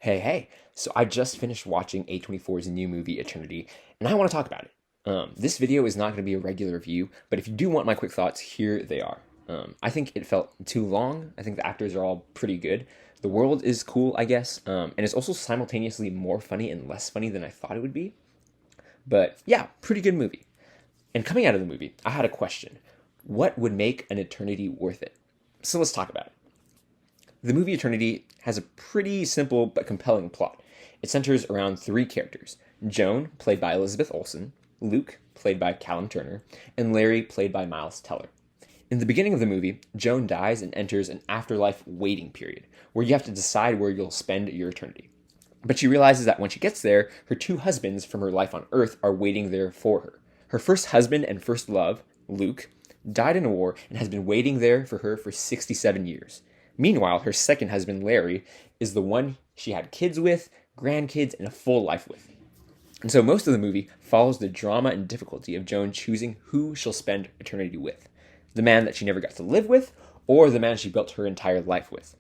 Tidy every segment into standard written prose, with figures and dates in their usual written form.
Hey. So I just finished watching A24's new movie, Eternity, and I want to talk about it. This video is not going to be a regular review, but if you do want my quick thoughts, here they are. I think it felt too long. I think the actors are all pretty good. The world is cool, I guess, and it's also simultaneously more funny and less funny than I thought it would be. But yeah, pretty good movie. And coming out of the movie, I had a question. What would make an eternity worth it? So let's talk about it. The movie Eternity has a pretty simple but compelling plot. It centers around three characters: Joan, played by Elizabeth Olsen, Luke, played by Callum Turner, and Larry, played by Miles Teller. In the beginning of the movie, Joan dies and enters an afterlife waiting period, where you have to decide where you'll spend your eternity. But she realizes that when she gets there, her two husbands from her life on Earth are waiting there for her. Her first husband and first love, Luke, died in a war and has been waiting there for her for 67 years. Meanwhile, her second husband, Larry, is the one she had kids with, grandkids, and a full life with. And so most of the movie follows the drama and difficulty of Joan choosing who she'll spend eternity with: the man that she never got to live with, or the man she built her entire life with.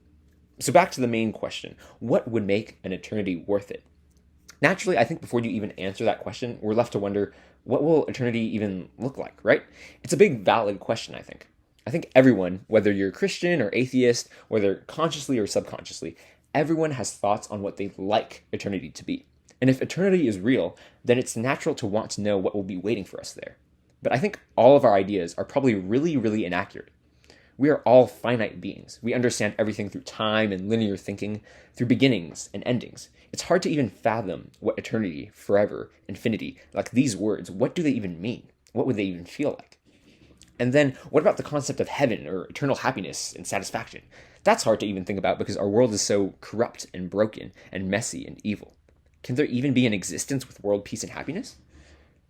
So back to the main question: what would make an eternity worth it? Naturally, I think before you even answer that question, we're left to wonder, what will eternity even look like, right? It's a big, valid question, I think. I think everyone, whether you're Christian or atheist, whether consciously or subconsciously, everyone has thoughts on what they'd like eternity to be. And if eternity is real, then it's natural to want to know what will be waiting for us there. But I think all of our ideas are probably really inaccurate. We are all finite beings. We understand everything through time and linear thinking, through beginnings and endings. It's hard to even fathom what eternity, forever, infinity, like these words, what do they even mean? What would they even feel like? And then what about the concept of heaven or eternal happiness and satisfaction? That's hard to even think about because our world is so corrupt and broken and messy and evil. Can there even be an existence with world peace and happiness?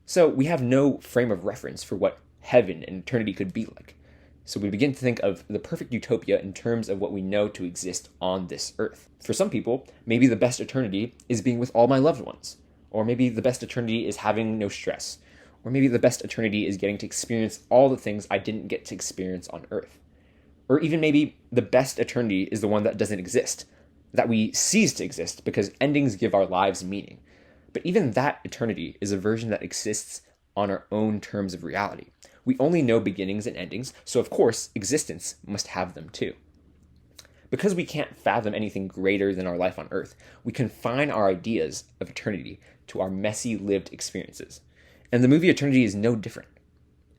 So we have no frame of reference for what heaven and eternity could be like. So we begin to think of the perfect utopia in terms of what we know to exist on this earth. For some people, maybe the best eternity is being with all my loved ones. Or maybe the best eternity is having no stress. Or maybe the best eternity is getting to experience all the things I didn't get to experience on Earth. Or even maybe the best eternity is the one that doesn't exist, that we cease to exist because endings give our lives meaning. But even that eternity is a version that exists on our own terms of reality. We only know beginnings and endings, so of course, existence must have them too. Because we can't fathom anything greater than our life on Earth, we confine our ideas of eternity to our messy lived experiences. And the movie Eternity is no different.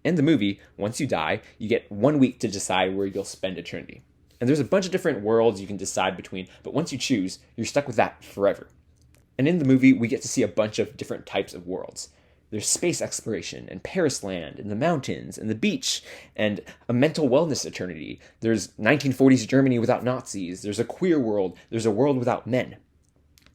In the movie, once you die, you get 1 week to decide where you'll spend eternity. And there's a bunch of different worlds you can decide between, but once you choose, you're stuck with that forever. And in the movie, we get to see a bunch of different types of worlds. There's space exploration, and Paris land, and the mountains, and the beach, and a mental wellness eternity. There's 1940s Germany without Nazis. There's a queer world. There's a world without men.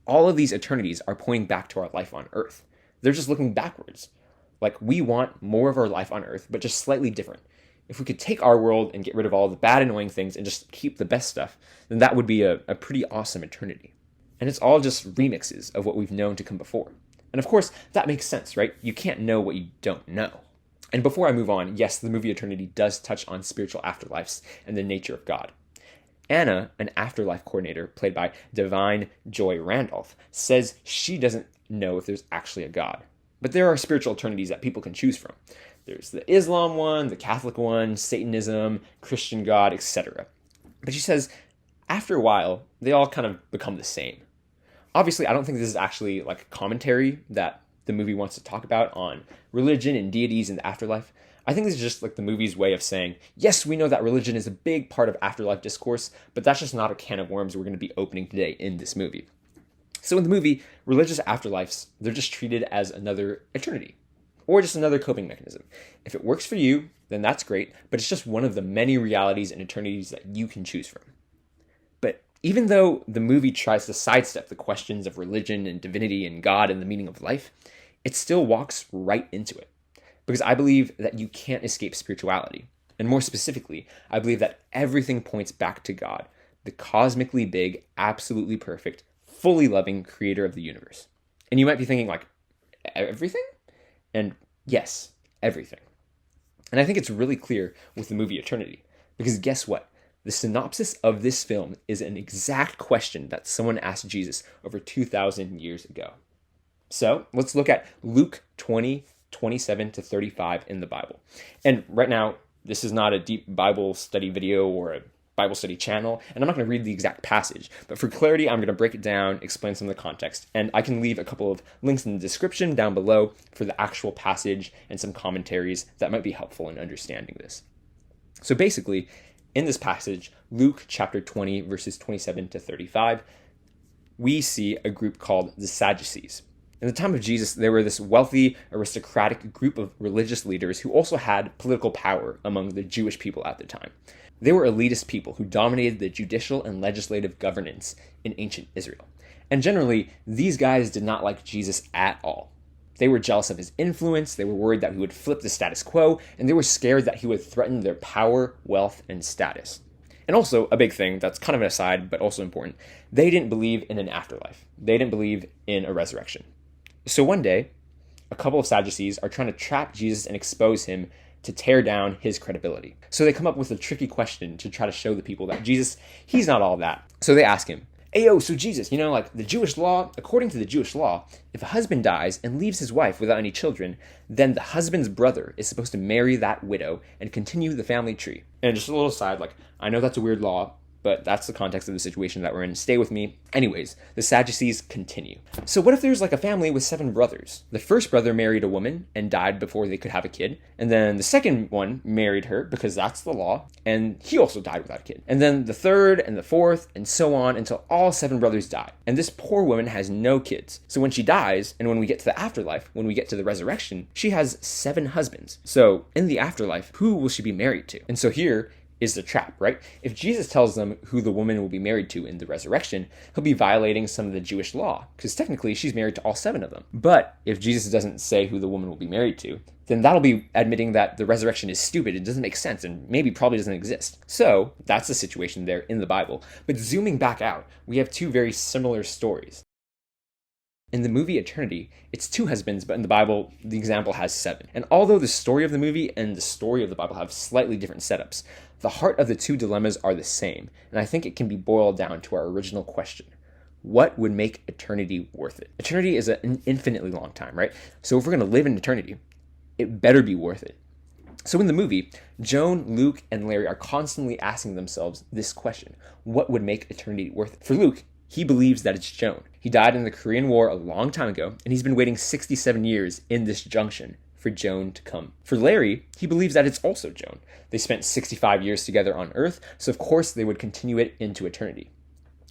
All of these eternities are pointing back to our life on Earth. They're just looking backwards. Like, we want more of our life on Earth, but just slightly different. If we could take our world and get rid of all the bad, annoying things and just keep the best stuff, then that would be a pretty awesome eternity. And it's all just remixes of what we've known to come before. And of course, that makes sense, right? You can't know what you don't know. And before I move on, yes, the movie Eternity does touch on spiritual afterlives and the nature of God. Anna, an afterlife coordinator played by Divine Joy Randolph, says she doesn't know if there's actually a God. But there are spiritual eternities that people can choose from. There's the Islam one, the Catholic one, Satanism, Christian God, etc. But she says, after a while, they all kind of become the same. Obviously, I don't think this is actually like a commentary that the movie wants to talk about on religion and deities in the afterlife. I think this is just like the movie's way of saying, yes, we know that religion is a big part of afterlife discourse, but that's just not a can of worms we're going to be opening today in this movie. So in the movie, religious afterlives, they're just treated as another eternity, or just another coping mechanism. If it works for you, then that's great, but it's just one of the many realities and eternities that you can choose from. But even though the movie tries to sidestep the questions of religion and divinity and God and the meaning of life, it still walks right into it. Because I believe that you can't escape spirituality. And more specifically, I believe that everything points back to God, the cosmically big, absolutely perfect, fully loving creator of the universe. And you might be thinking, like, everything? And yes, everything. And I think it's really clear with the movie Eternity. Because guess what? The synopsis of this film is an exact question that someone asked Jesus over 2,000 years ago. So let's look at Luke 20:27 to 35 in the Bible. And right now, this is not a deep Bible study video or a Bible study channel, and I'm not going to read the exact passage, but for clarity, I'm going to break it down, explain some of the context, and I can leave a couple of links in the description down below for the actual passage and some commentaries that might be helpful in understanding this. So basically, in this passage, Luke chapter 20, verses 27 to 35, we see a group called the Sadducees. In the time of Jesus, there were this wealthy, aristocratic group of religious leaders who also had political power among the Jewish people at the time. They were elitist people who dominated the judicial and legislative governance in ancient Israel. And generally, these guys did not like Jesus at all. They were jealous of his influence, they were worried that he would flip the status quo, and they were scared that he would threaten their power, wealth, and status. And also, a big thing that's kind of an aside, but also important, they didn't believe in an afterlife. They didn't believe in a resurrection. So one day, a couple of Sadducees are trying to trap Jesus and expose him to tear down his credibility. So they come up with a tricky question to try to show the people that Jesus, he's not all that. So they ask him, "Ayo, so Jesus, like the Jewish law, according to the Jewish law, if a husband dies and leaves his wife without any children, then the husband's brother is supposed to marry that widow and continue the family tree." And just a little side, I know that's a weird law, but that's the context of the situation that we're in. Stay with me. Anyways, the Sadducees continue. So what if there's a family with 7 brothers? The first brother married a woman and died before they could have a kid. And then the second one married her because that's the law. And he also died without a kid. And then the third and the fourth and so on until all 7 brothers die. And this poor woman has no kids. So when she dies, and when we get to the afterlife, when we get to the resurrection, she has 7 husbands. So in the afterlife, who will she be married to? And so here is the trap, right? If Jesus tells them who the woman will be married to in the resurrection, he'll be violating some of the Jewish law, because technically she's married to all 7 of them. But if Jesus doesn't say who the woman will be married to, then that'll be admitting that the resurrection is stupid, it doesn't make sense, and maybe probably doesn't exist. So that's the situation there in the Bible. But zooming back out, we have 2 very similar stories. In the movie Eternity, it's 2 husbands, but in the Bible, the example has 7. And although the story of the movie and the story of the Bible have slightly different setups, the heart of the 2 dilemmas are the same, and I think it can be boiled down to our original question. What would make eternity worth it? Eternity is an infinitely long time, right? So if we're going to live in eternity, it better be worth it. So in the movie, Joan, Luke, and Larry are constantly asking themselves this question. What would make eternity worth it? For Luke, he believes that it's Joan. He died in the Korean War a long time ago, and he's been waiting 67 years in this junction for Joan to come. For Larry, he believes that it's also Joan. They spent 65 years together on Earth, so of course they would continue it into eternity.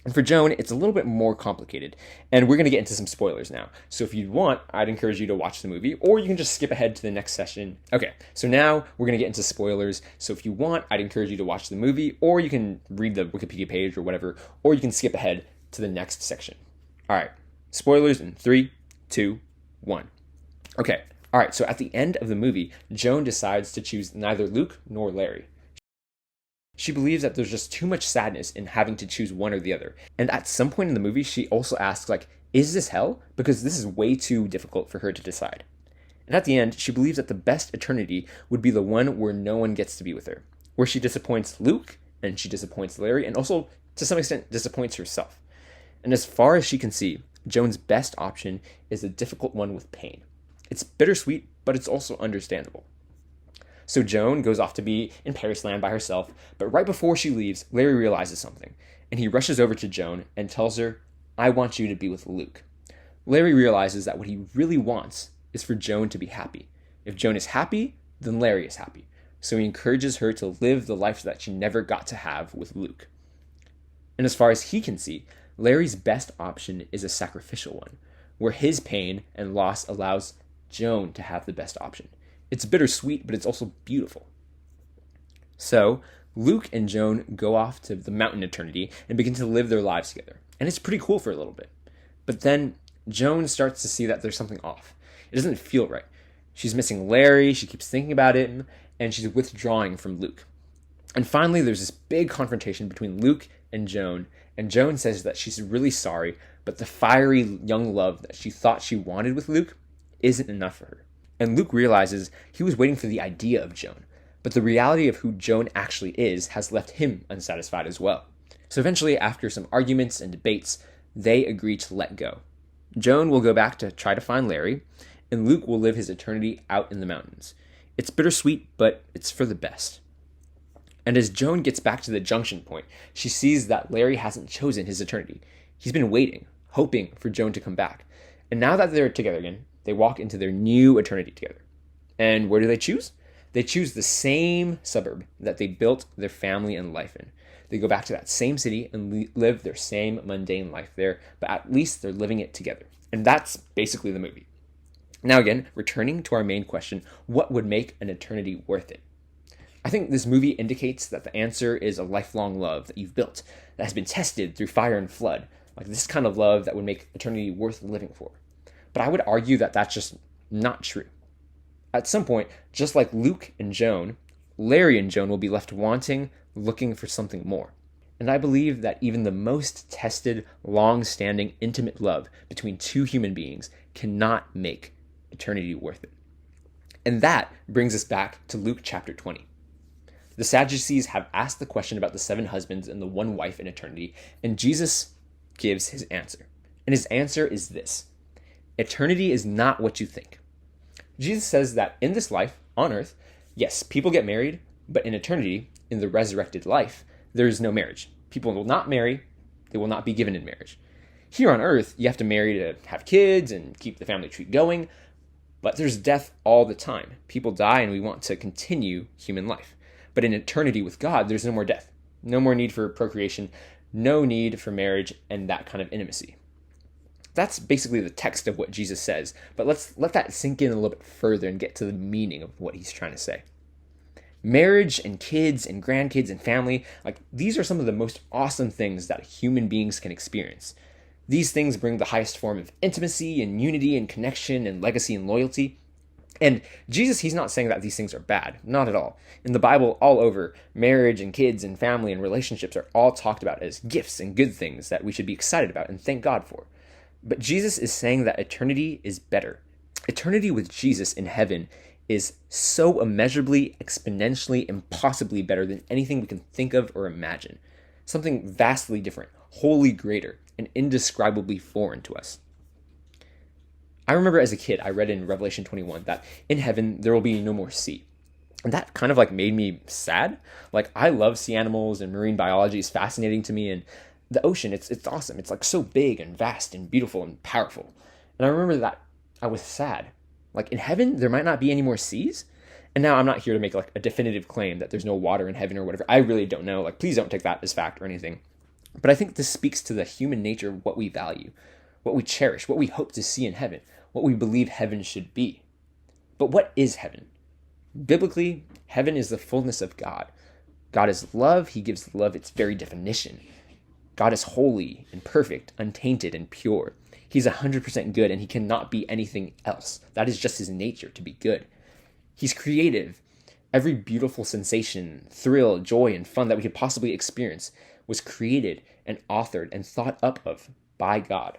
And for Joan, it's a little bit more complicated, and we're going to get into some spoilers now. So if you want, I'd encourage you to watch the movie, or you can just skip ahead to the next session. Okay, so now we're going to get into spoilers. So if you want, I'd encourage you to watch the movie, or you can read the Wikipedia page or whatever, or you can skip ahead to the next section. All right, spoilers in 3, 2, 1. Okay, all right, so at the end of the movie, Joan decides to choose neither Luke nor Larry. She believes that there's just too much sadness in having to choose one or the other. And at some point in the movie, she also asks, is this hell? Because this is way too difficult for her to decide. And at the end, she believes that the best eternity would be the one where no one gets to be with her, where she disappoints Luke, and she disappoints Larry, and also, to some extent, disappoints herself. And as far as she can see, Joan's best option is a difficult one with pain. It's bittersweet, but it's also understandable. So Joan goes off to be in Paris land by herself, but right before she leaves, Larry realizes something, and he rushes over to Joan and tells her, "I want you to be with Luke." Larry realizes that what he really wants is for Joan to be happy. If Joan is happy, then Larry is happy. So he encourages her to live the life that she never got to have with Luke. And as far as he can see, Larry's best option is a sacrificial one, where his pain and loss allows Joan to have the best option. It's bittersweet, but it's also beautiful. So Luke and Joan go off to the mountain eternity and begin to live their lives together. And it's pretty cool for a little bit. But then Joan starts to see that there's something off. It doesn't feel right. She's missing Larry, she keeps thinking about it, and she's withdrawing from Luke. And finally, there's this big confrontation between Luke and Joan says that she's really sorry, but the fiery young love that she thought she wanted with Luke isn't enough for her. And Luke realizes he was waiting for the idea of Joan, but the reality of who Joan actually is has left him unsatisfied as well. So eventually, after some arguments and debates, they agree to let go. Joan will go back to try to find Larry, and Luke will live his eternity out in the mountains. It's bittersweet, but it's for the best. And as Joan gets back to the junction point, she sees that Larry hasn't chosen his eternity. He's been waiting, hoping for Joan to come back. And now that they're together again, they walk into their new eternity together. And where do they choose? They choose the same suburb that they built their family and life in. They go back to that same city and live their same mundane life there, but at least they're living it together. And that's basically the movie. Now again, returning to our main question, what would make an eternity worth it? I think this movie indicates that the answer is a lifelong love that you've built, that has been tested through fire and flood, like this kind of love that would make eternity worth living for. But I would argue that that's just not true. At some point, just like Luke and Joan, Larry and Joan will be left wanting, looking for something more. And I believe that even the most tested, long-standing, intimate love between two human beings cannot make eternity worth it. And that brings us back to Luke chapter 20. The Sadducees have asked the question about the 7 husbands and the one wife in eternity, and Jesus gives his answer. And his answer is this: eternity is not what you think. Jesus says that in this life, on earth, yes, people get married, but in eternity, in the resurrected life, there is no marriage. People will not marry, they will not be given in marriage. Here on earth, you have to marry to have kids and keep the family tree going, but there's death all the time. People die and we want to continue human life. But in eternity with God, there's no more death, no more need for procreation, no need for marriage and that kind of intimacy. That's basically the text of what Jesus says, but let's let that sink in a little bit further and get to the meaning of what he's trying to say. Marriage and kids and grandkids and family, like these are some of the most awesome things that human beings can experience. These things bring the highest form of intimacy and unity and connection and legacy and loyalty. And Jesus, he's not saying that these things are bad, not at all. In the Bible, all over, marriage and kids and family and relationships are all talked about as gifts and good things that we should be excited about and thank God for. But Jesus is saying that eternity is better. Eternity with Jesus in heaven is so immeasurably, exponentially, impossibly better than anything we can think of or imagine. Something vastly different, wholly greater, and indescribably foreign to us. I remember as a kid, I read in Revelation 21 that in heaven there will be no more sea. And that kind of like made me sad. Like I love sea animals and marine biology is fascinating to me, and the ocean, it's awesome. It's like so big and vast and beautiful and powerful. And I remember that I was sad. Like in heaven, there might not be any more seas. And now I'm not here to make like a definitive claim that there's no water in heaven or whatever. I really don't know. Like, please don't take that as fact or anything. But I think this speaks to the human nature of what we value, what we cherish, what we hope to see in heaven, what we believe heaven should be. But what is heaven? Biblically, heaven is the fullness of God. God is love. He gives love its very definition. God is holy and perfect, untainted and pure. He's 100% good and he cannot be anything else. That is just his nature, to be good. He's creative. Every beautiful sensation, thrill, joy, and fun that we could possibly experience was created and authored and thought up of by God.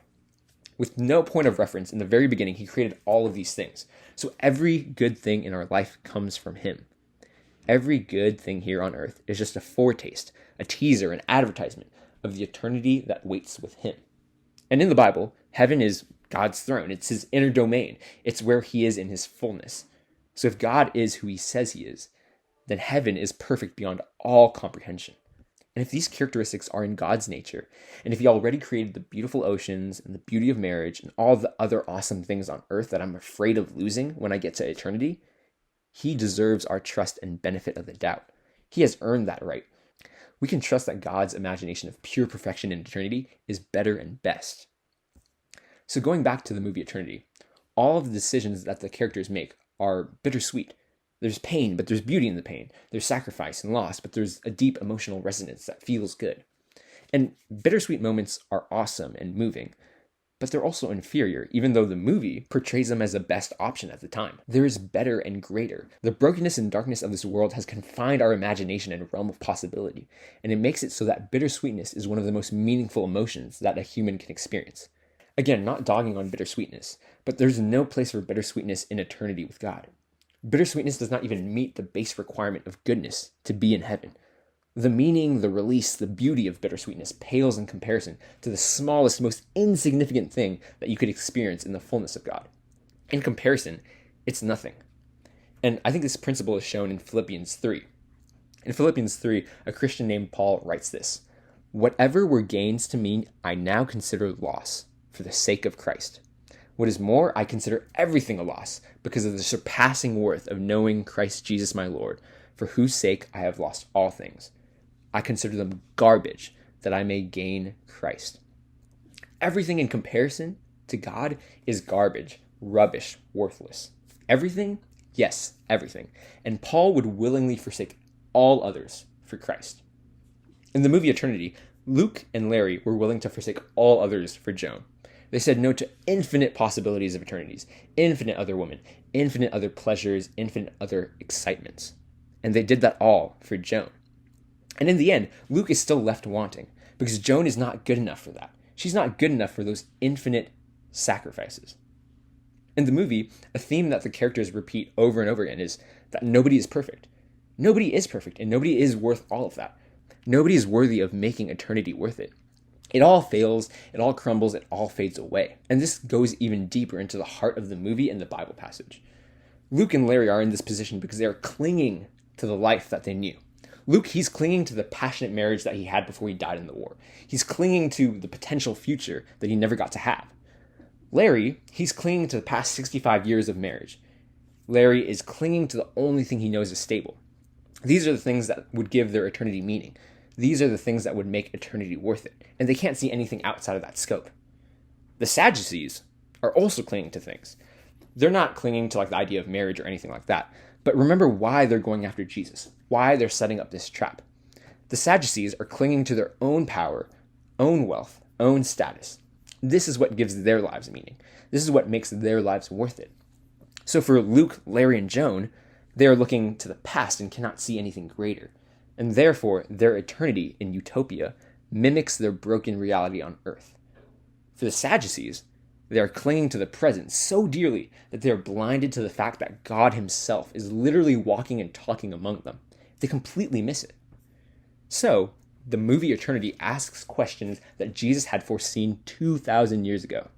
With no point of reference in the very beginning, he created all of these things. So every good thing in our life comes from him. Every good thing here on earth is just a foretaste, a teaser, an advertisement of the eternity that waits with him. And in the Bible, heaven is God's throne. It's his inner domain. It's where he is in his fullness. So if God is who he says he is, then heaven is perfect beyond all comprehension. And if these characteristics are in God's nature, and if he already created the beautiful oceans and the beauty of marriage and all the other awesome things on earth that I'm afraid of losing when I get to eternity, he deserves our trust and benefit of the doubt. He has earned that right. We can trust that God's imagination of pure perfection in eternity is better and best. So going back to the movie Eternity, all of the decisions that the characters make are bittersweet. There's pain, but there's beauty in the pain. There's sacrifice and loss, but there's a deep emotional resonance that feels good. And bittersweet moments are awesome and moving, but they're also inferior, even though the movie portrays them as the best option at the time. There is better and greater. The brokenness and darkness of this world has confined our imagination and realm of possibility, and it makes it so that bittersweetness is one of the most meaningful emotions that a human can experience. Again, not dogging on bittersweetness, but there's no place for bittersweetness in eternity with God. Bittersweetness does not even meet the base requirement of goodness to be in heaven. The meaning, the release, the beauty of bittersweetness pales in comparison to the smallest, most insignificant thing that you could experience in the fullness of God. In comparison, it's nothing. And I think this principle is shown in Philippians 3. In Philippians 3, a Christian named Paul writes this: "Whatever were gains to me, I now consider loss for the sake of Christ. What is more, I consider everything a loss because of the surpassing worth of knowing Christ Jesus my Lord, for whose sake I have lost all things. I consider them garbage that I may gain Christ." Everything in comparison to God is garbage, rubbish, worthless. Everything? Yes, everything. And Paul would willingly forsake all others for Christ. In the movie Eternity, Luke and Larry were willing to forsake all others for Joan. They said no to infinite possibilities of eternities, infinite other women, infinite other pleasures, infinite other excitements. And they did that all for Joan. And in the end, Luke is still left wanting, because Joan is not good enough for that. She's not good enough for those infinite sacrifices. In the movie, a theme that the characters repeat over and over again is that nobody is perfect. Nobody is perfect, and nobody is worth all of that. Nobody is worthy of making eternity worth it. It all fails, it all crumbles, it all fades away. And this goes even deeper into the heart of the movie and the Bible passage. Luke and Larry are in this position because they are clinging to the life that they knew. Luke, he's clinging to the passionate marriage that he had before he died in the war. He's clinging to the potential future that he never got to have. Larry, he's clinging to the past 65 years of marriage. Larry is clinging to the only thing he knows is stable. These are the things that would give their eternity meaning. These are the things that would make eternity worth it. And they can't see anything outside of that scope. The Sadducees are also clinging to things. They're not clinging to the idea of marriage or anything like that. But remember why they're going after Jesus, why they're setting up this trap. The Sadducees are clinging to their own power, own wealth, own status. This is what gives their lives meaning. This is what makes their lives worth it. So for Luke, Larry, and Joan, they are looking to the past and cannot see anything greater. And therefore, their eternity in utopia mimics their broken reality on earth. For the Sadducees, they are clinging to the present so dearly that they are blinded to the fact that God himself is literally walking and talking among them. They completely miss it. So, the movie Eternity asks questions that Jesus had foreseen 2,000 years ago.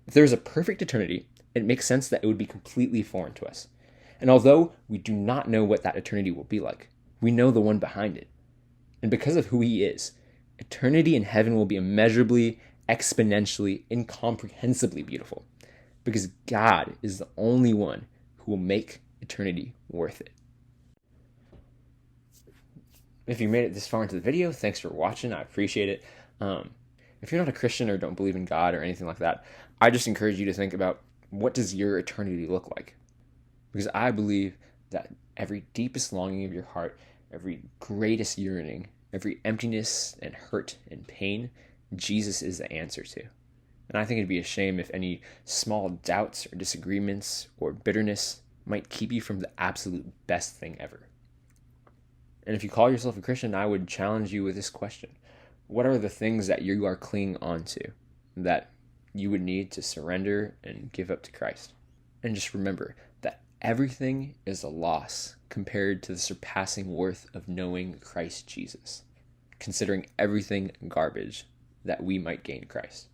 If there is a perfect eternity, it makes sense that it would be completely foreign to us. And although we do not know what that eternity will be like, we know the one behind it. And because of who he is, eternity in heaven will be immeasurably, exponentially, incomprehensibly beautiful. Because God is the only one who will make eternity worth it. If you made it this far into the video, thanks for watching. I appreciate it. If you're not a Christian or don't believe in God or anything like that, I just encourage you to think about, what does your eternity look like? Because I believe that every deepest longing of your heart, every greatest yearning, every emptiness and hurt and pain, Jesus is the answer to. And I think it'd be a shame if any small doubts or disagreements or bitterness might keep you from the absolute best thing ever. And if you call yourself a Christian, I would challenge you with this question. What are the things that you are clinging on to that you would need to surrender and give up to Christ? And just remember that everything is a loss compared to the surpassing worth of knowing Christ Jesus, considering everything garbage that we might gain Christ.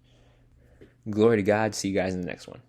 Glory to God. See you guys in the next one.